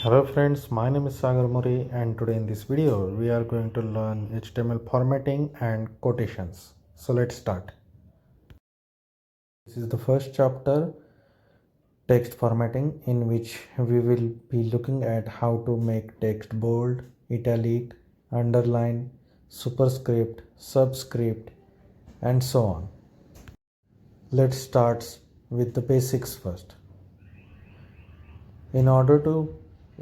Hello friends, my name is SagarMore.in and today in this video we are going to learn HTML formatting and quotations. So let's start. This is the first chapter, text formatting, in which we will be looking at how to make text bold, italic, underline, superscript, subscript and so on. Let's start with the basics first. In order to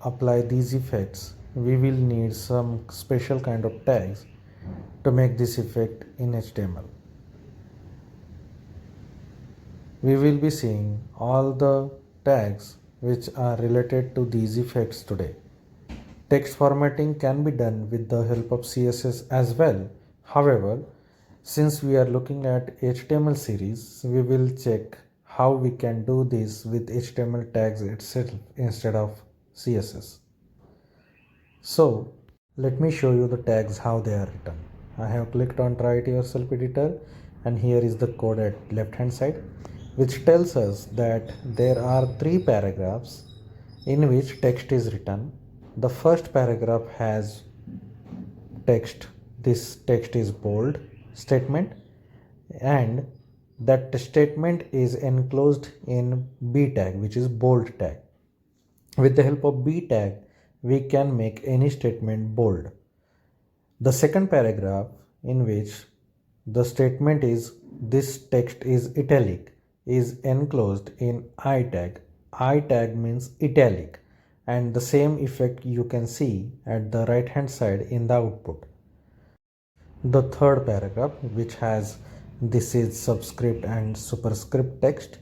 apply these effects, we will need some special kind of tags to make this effect in HTML. We will be seeing all the tags which are related to these effects today. Text formatting can be done with the help of CSS as well. However, since we are looking at HTML series, we will check how we can do this with HTML tags itself instead of CSS. So let me show you the tags how they are written. I have clicked on try it yourself editor and here is the code at left hand side, which tells us that there are 3 paragraphs in which text is written. The first paragraph has text, this text is bold statement, and that statement is enclosed in B tag, which is bold tag. With the help of B tag, we can make any statement bold. The second paragraph, in which the statement is this text is italic, is enclosed in I tag. I tag means italic, and the same effect you can see at the right hand side in the output. The third paragraph, which has this is subscript and superscript text,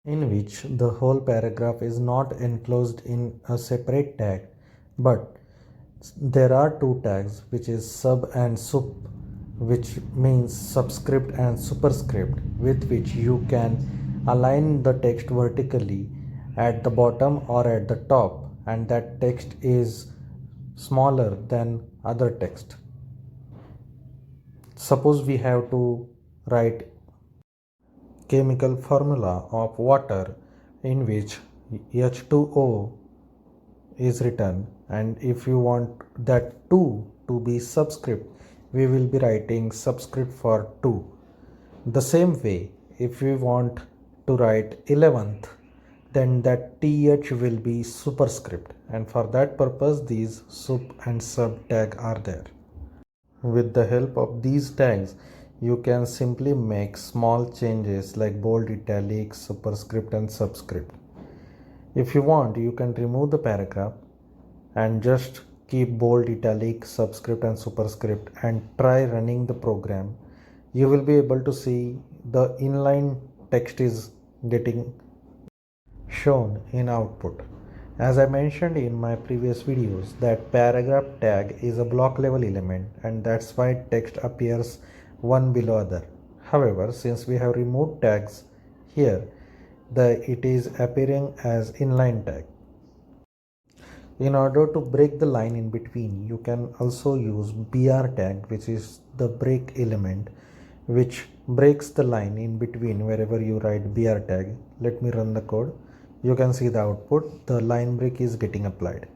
in which the whole paragraph is not enclosed in a separate tag, but there are 2 tags, which is sub and sup, which means subscript and superscript, with which you can align the text vertically at the bottom or at the top, and that text is smaller than other text. Suppose we have to write chemical formula of water in which H2O is written, and if you want that 2 to be subscript, we will be writing subscript for 2. The same way, if we want to write 11th, then that th will be superscript, and for that purpose these sup and sub tag are there. With the help of these tags, you can simply make small changes like bold, italic, superscript and subscript. If you want, you can remove the paragraph and just keep bold, italic, subscript and superscript and try running the program. You will be able to see the inline text is getting shown in output. As I mentioned in my previous videos, that paragraph tag is a block level element, and that's why text appears one below other. However, since we have removed tags here, it is appearing as inline tag. In order to break the line in between, you can also use br tag, which is the break element, which breaks the line in between wherever you write br tag. Let me run the code. You can see the output. The line break is getting applied.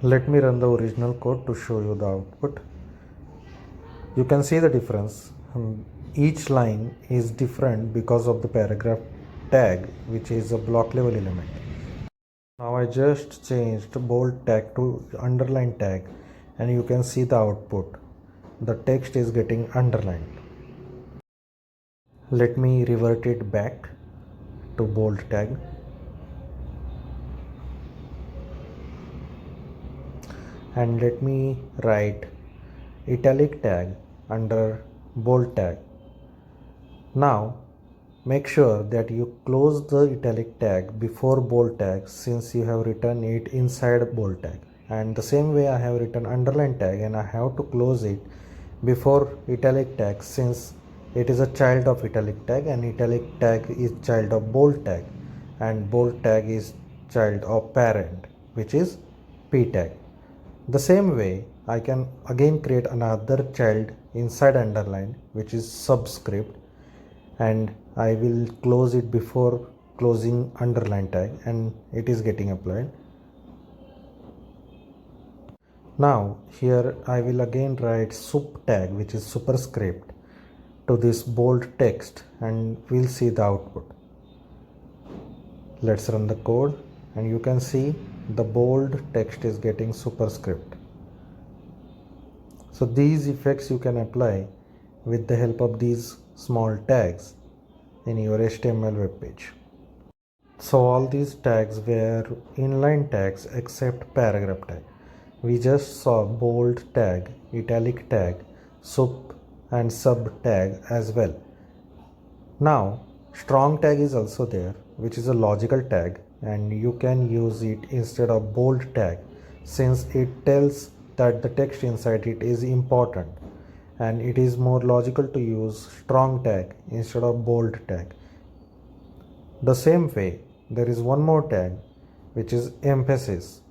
Let me run the original code to show you the output. You can see the difference. Each line is different because of the paragraph tag, which is a block level element. Now I just changed bold tag to underline tag, and you can see the output. The text is getting underlined. Let me revert it back to bold tag. And let me write italic tag under bold tag. Now make sure that you close the italic tag before bold tag, since you have written it inside bold tag. And the same way I have written underline tag, and I have to close it before italic tag, since it is a child of italic tag, and italic tag is child of bold tag, and bold tag is child of parent, which is p tag. The same way, I can again create another child inside underline, which is subscript, and I will close it before closing underline tag and it is getting applied. Now here I will again write sup tag, which is superscript, to this bold text and we'll see the output. Let's run the code and you can see the bold text is getting superscript. So these effects you can apply with the help of these small tags in your HTML web page. So all these tags were inline tags except paragraph tag. We just saw bold tag, italic tag, sup and sub tag as well. Now strong tag is also there, which is a logical tag, and you can use it instead of bold tag since it tells that the text inside it is important, and it is more logical to use strong tag instead of bold tag. The same way, there is one more tag which is emphasis.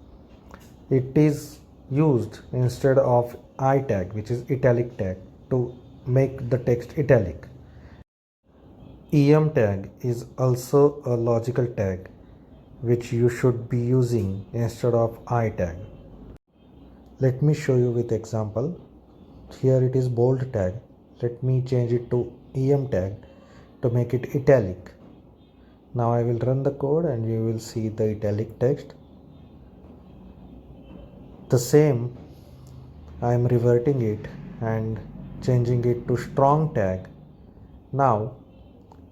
It is used instead of I tag, which is italic tag, to make the text italic. EM tag is also a logical tag which you should be using instead of I tag. Let me show you with example. Here it is bold tag. Let me change it to EM tag to make it italic. Now I will run the code and you will see the italic text. The same, I am reverting it and changing it to strong tag. Now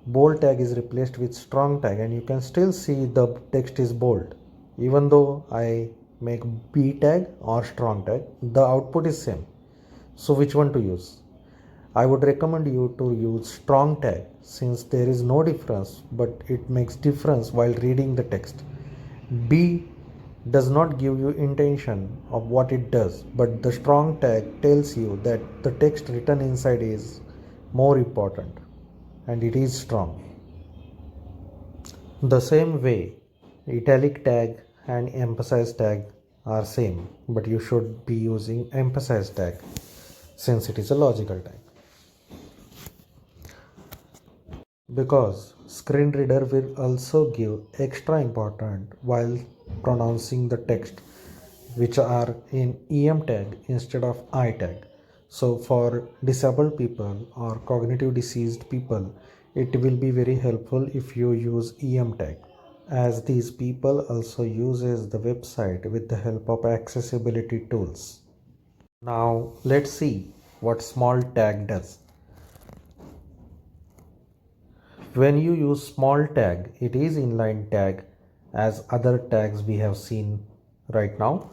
bold tag is replaced with strong tag and you can still see the text is bold. Even though I make B tag or strong tag, the output is same. So which one to use? I would recommend you to use strong tag since there is no difference, but it makes difference while reading the text. B does not give you intention of what it does, but the strong tag tells you that the text written inside is more important and it is strong. The same way, italic tag and emphasize tag are same, but you should be using emphasize tag since it is a logical tag. Because screen reader will also give extra important while pronouncing the text, which are in EM tag instead of I tag. So for disabled people or cognitive diseased people, it will be very helpful if you use EM tag, as these people also uses the website with the help of accessibility tools. Now let's see what small tag does. When you use small tag, it is inline tag as other tags we have seen right now,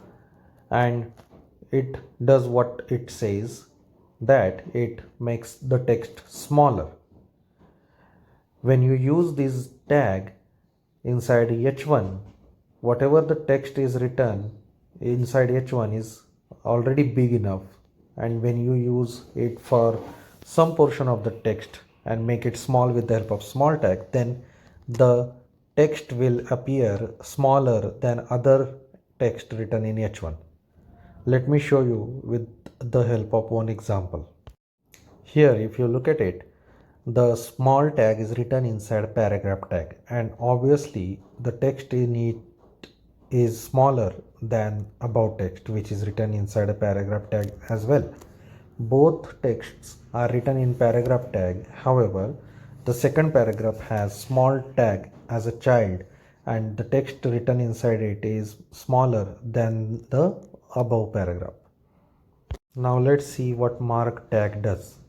and it does what it says, that it makes the text smaller. When you use this tag inside h1, whatever the text is written inside h1 is already big enough, and when you use it for some portion of the text and make it small with the help of small tag, then the text will appear smaller than other text written in h1. Let me show you with the help of one example. Here if you look at it, the small tag is written inside paragraph tag, and obviously the text in it is smaller than about text which is written inside a paragraph tag as well. Both texts are written in paragraph tag, however the second paragraph has small tag as a child and the text written inside it is smaller than the above paragraph. Now let's see what mark tag does.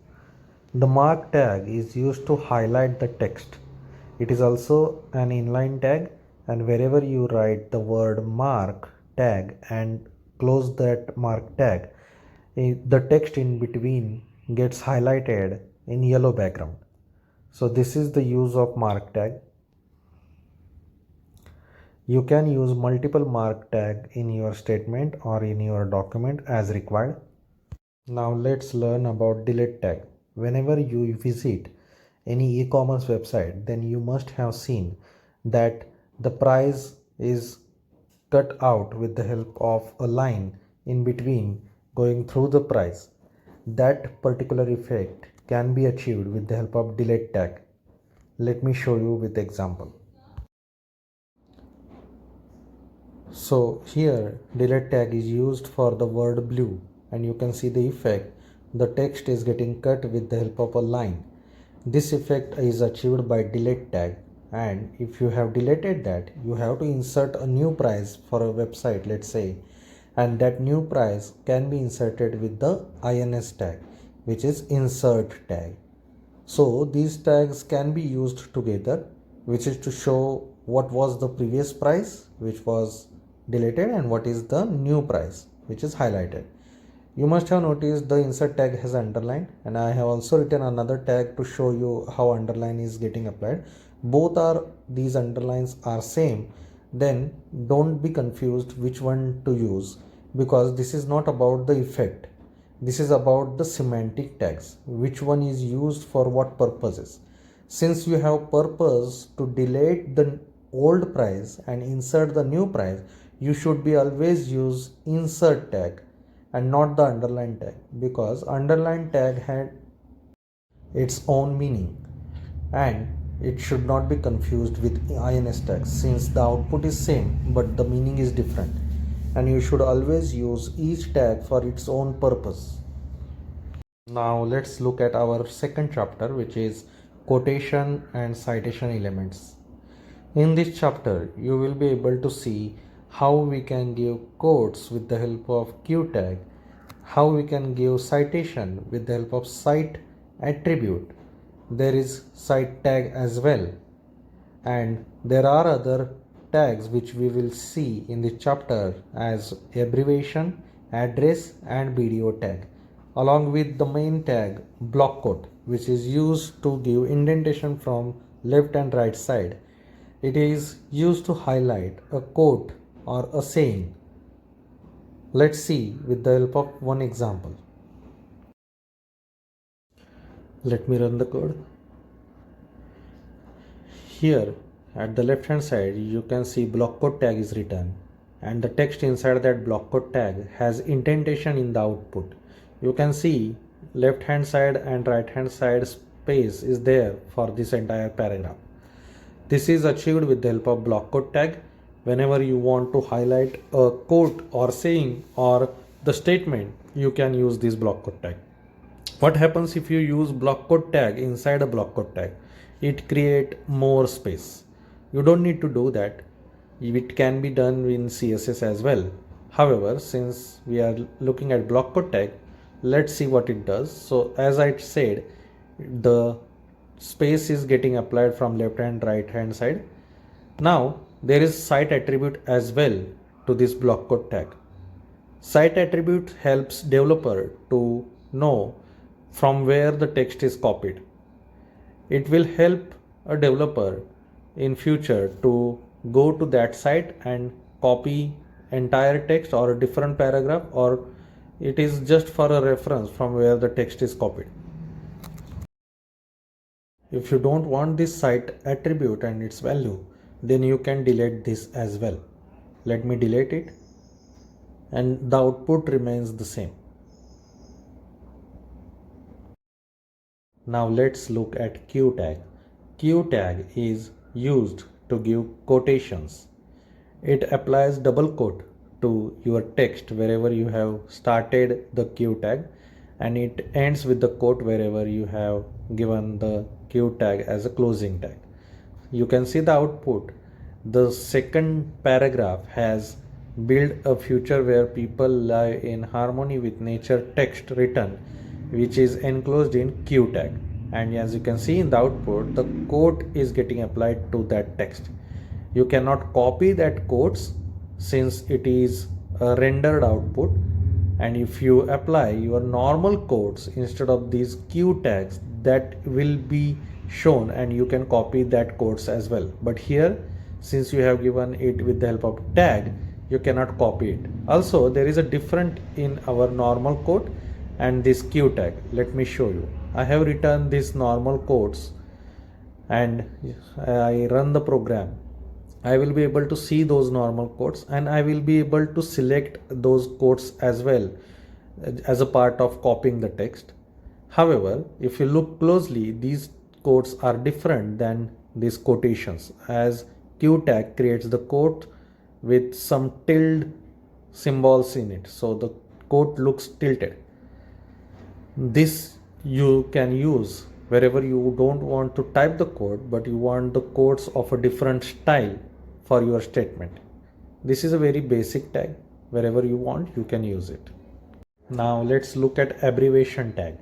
The mark tag is used to highlight the text. It is also an inline tag, and wherever you write the word mark tag and close that mark tag, the text in between gets highlighted in yellow background. So this is the use of mark tag. You can use multiple mark tag in your statement or in your document as required. Now let's learn about delete tag. Whenever you visit any e-commerce website, then you must have seen that the price is cut out with the help of a line in between going through the price. That particular effect can be achieved with the help of delete tag. Let me show you with example. So here delete tag is used for the word blue, and you can see the effect. The text is getting cut with the help of a line. This effect is achieved by delete tag, and if you have deleted that, you have to insert a new price for a website, let's say, and that new price can be inserted with the ins tag, which is insert tag. So these tags can be used together, which is to show what was the previous price which was deleted and what is the new price which is highlighted. You must have noticed the insert tag has underline, and I have also written another tag to show you how underline is getting applied. Both are these underlines are same, then don't be confused which one to use, because this is not about the effect. This is about the semantic tags, which one is used for what purposes. Since you have purpose to delete the old price and insert the new price, you should be always use insert tag and not the underline tag, because underline tag had its own meaning and it should not be confused with ins tag, since the output is same but the meaning is different, and you should always use each tag for its own purpose. Now let's look at our second chapter, which is quotation and citation elements. In this chapter, you will be able to see how we can give quotes with the help of q tag, how we can give citation with the help of cite attribute. There is cite tag as well, and there are other tags which we will see in this chapter as abbreviation, address, and video tag, along with the main tag block quote, which is used to give indentation from left and right side. It is used to highlight a quote or a saying. Let's see with the help of one example. Let me run the code. Here at the left hand side you can see block quote tag is written, and the text inside that block quote tag has indentation in the output. You can see left hand side and right hand side space is there for this entire paragraph. This is achieved with the help of block quote tag. Whenever you want to highlight a quote or saying or the statement, you can use this block quote tag. What happens if you use block quote tag inside a block quote tag? It create more space. You don't need to do that. It can be done in CSS as well. However, since we are looking at block quote tag, let's see what it does. So as I said, the space is getting applied from left and right hand side. Now there is cite attribute as well to this block quote tag. Cite attribute helps developer to know from where the text is copied. It will help a developer in future to go to that site and copy entire text or a different paragraph, or it is just for a reference from where the text is copied. If you don't want this cite attribute and its value, then you can delete this as well. Let me delete it, and the output remains the same. Now let's look at q tag. Q tag is used to give quotations. It applies double quote to your text wherever you have started the q tag, and it ends with the quote wherever you have given the q tag as a closing tag. You can see the output. The second paragraph has build a future where people live in harmony with nature text written, which is enclosed in q tag, and as you can see in the output, the quote is getting applied to that text. You cannot copy that quotes since it is a rendered output, and if you apply your normal quotes instead of these q tags, that will be shown and you can copy that quotes as well. But here, since you have given it with the help of tag, you cannot copy it. Also, there is a difference in our normal quote and this q tag. Let me show you. I have written this normal quotes and I run the program. I will be able to see those normal quotes, and I will be able to select those quotes as well as a part of copying the text. However, if you look closely, these quotes are different than these quotations, as q tag creates the quote with some tilde symbols in it, so the quote looks tilted. This you can use wherever you don't want to type the code but you want the quotes of a different style for your statement. This is a very basic tag. Wherever you want, you can use it. Now let's look at abbreviation tag.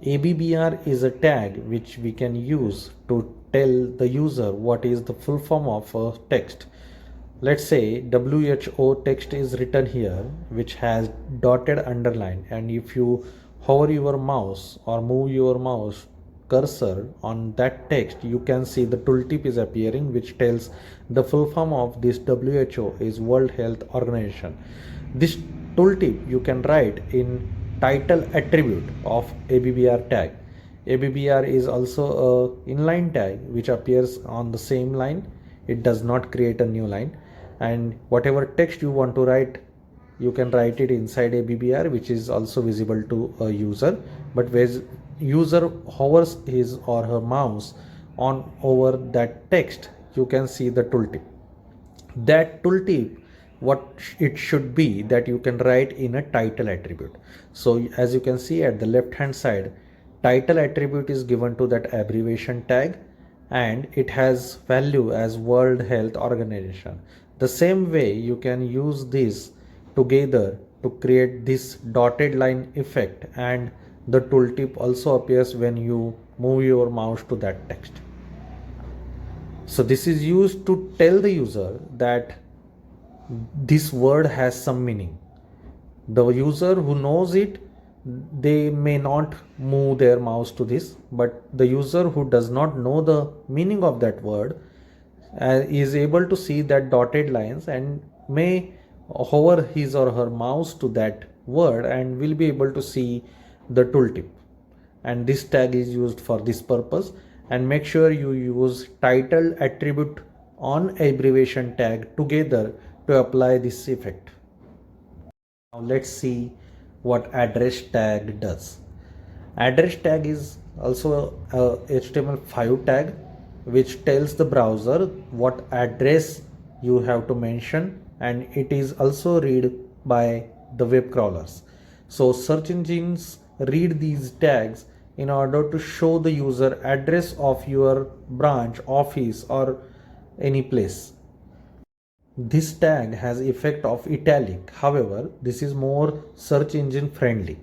ABBR is a tag which we can use to tell the user what is the full form of a text. Let's say WHO text is written here, which has dotted underline, and if you hover your mouse or move your mouse cursor on that text, you can see the tooltip is appearing, which tells the full form of this WHO is World Health Organization. This tooltip you can write in title attribute of ABBR tag. ABBR is also a inline tag which appears on the same line. It does not create a new line, and whatever text you want to write, you can write it inside ABBR, which is also visible to a user. But when user hovers his or her mouse on over that text, you can see the tooltip. That tooltip, what it should be, that you can write in a title attribute. So as you can see at the left hand side, title attribute is given to that abbreviation tag, and it has value as World Health Organization. The same way you can use this together to create this dotted line effect, and the tooltip also appears when you move your mouse to that text. So this is used to tell the user that this word has some meaning. The user who knows it, they may not move their mouse to this, but the user who does not know the meaning of that word is able to see that dotted lines and may hover his or her mouse to that word and will be able to see the tooltip. And this tag is used for this purpose. And make sure you use title attribute on abbreviation tag together to apply this effect. Now let's see what address tag does. Address tag is also a HTML5 tag which tells the browser what address you have to mention, and it is also read by the web crawlers. So search engines read these tags in order to show the user address of your branch, office, or any place. This tag has effect of italic. However, this is more search engine friendly.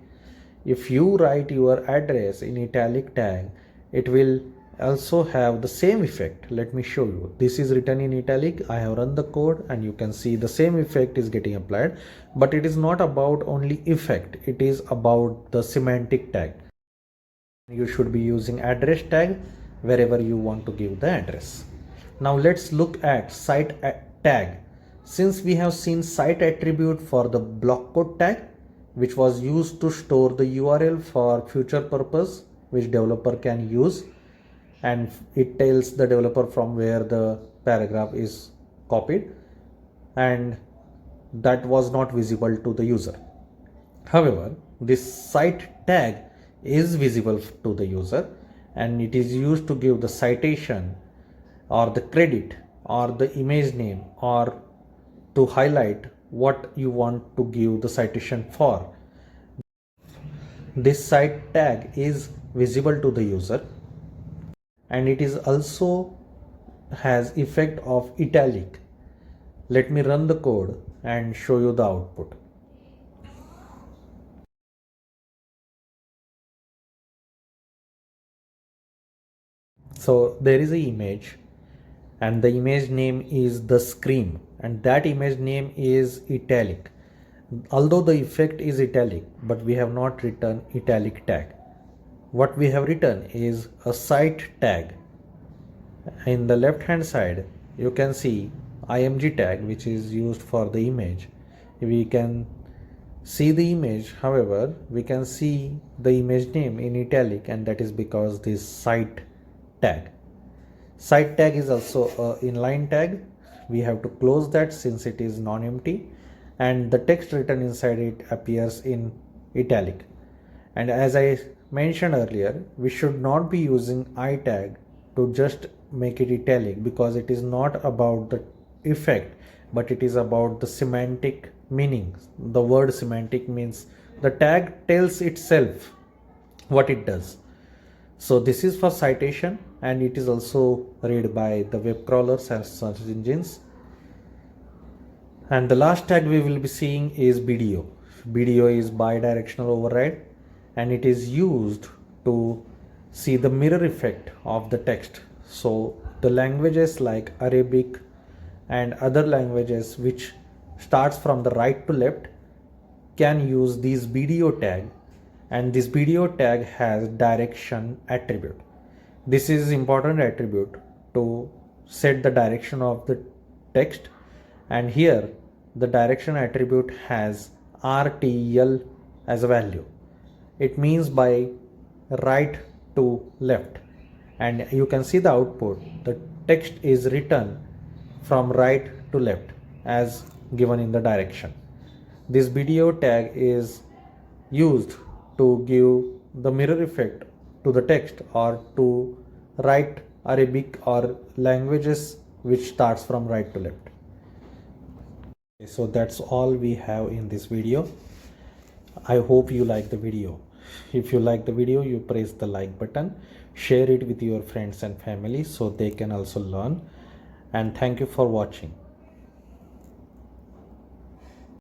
If you write your address in italic tag, it will also have the same effect. Let me show you. This is written in italic. I have run the code and you can see the same effect is getting applied, but it is not about only effect. It is about the semantic tag. You should be using address tag wherever you want to give the address. Now let's look at cite tag. Since we have seen cite attribute for the blockquote tag, which was used to store the URL for future purpose, which developer can use, and it tells the developer from where the paragraph is copied, and that was not visible to the user. However, this cite tag is visible to the user, and it is used to give the citation or the credit or the image name, or to highlight what you want to give the citation for. This cite tag is visible to the user, and it is also has effect of italic. Let me run the code and show you the output. So there is an image, and the image name is the screen, and that image name is italic. Although the effect is italic, but we have not written italic tag. What we have written is a cite tag. In the left hand side, you can see img tag, which is used for the image. We can see the image, however, we can see the image name in italic, and that is because this cite tag. Cite tag is also an inline tag. We have to close that since it is non-empty, and the text written inside it appears in italic. And as I mentioned earlier, we should not be using I tag to just make it italic, because it is not about the effect but it is about the semantic meaning. The word semantic means the tag tells itself what it does. So this is for citation, and it is also read by the web crawlers and search engines. And the last tag we will be seeing is BDO. BDO is bidirectional override, and it is used to see the mirror effect of the text. So the languages like Arabic and other languages which starts from the right to left can use these BDO tag, and this BDO tag has direction attribute. This is important attribute to set the direction of the text, and here the direction attribute has RTL as a value. It means by right to left, and you can see the output. The text is written from right to left as given in the direction. This BDO tag is used to give the mirror effect to the text or to write Arabic or languages which starts from right to left. So that's all we have in this video. I hope you like the video. If you like the video, you press the like button, share it with your friends and family so they can also learn, and thank you for watching.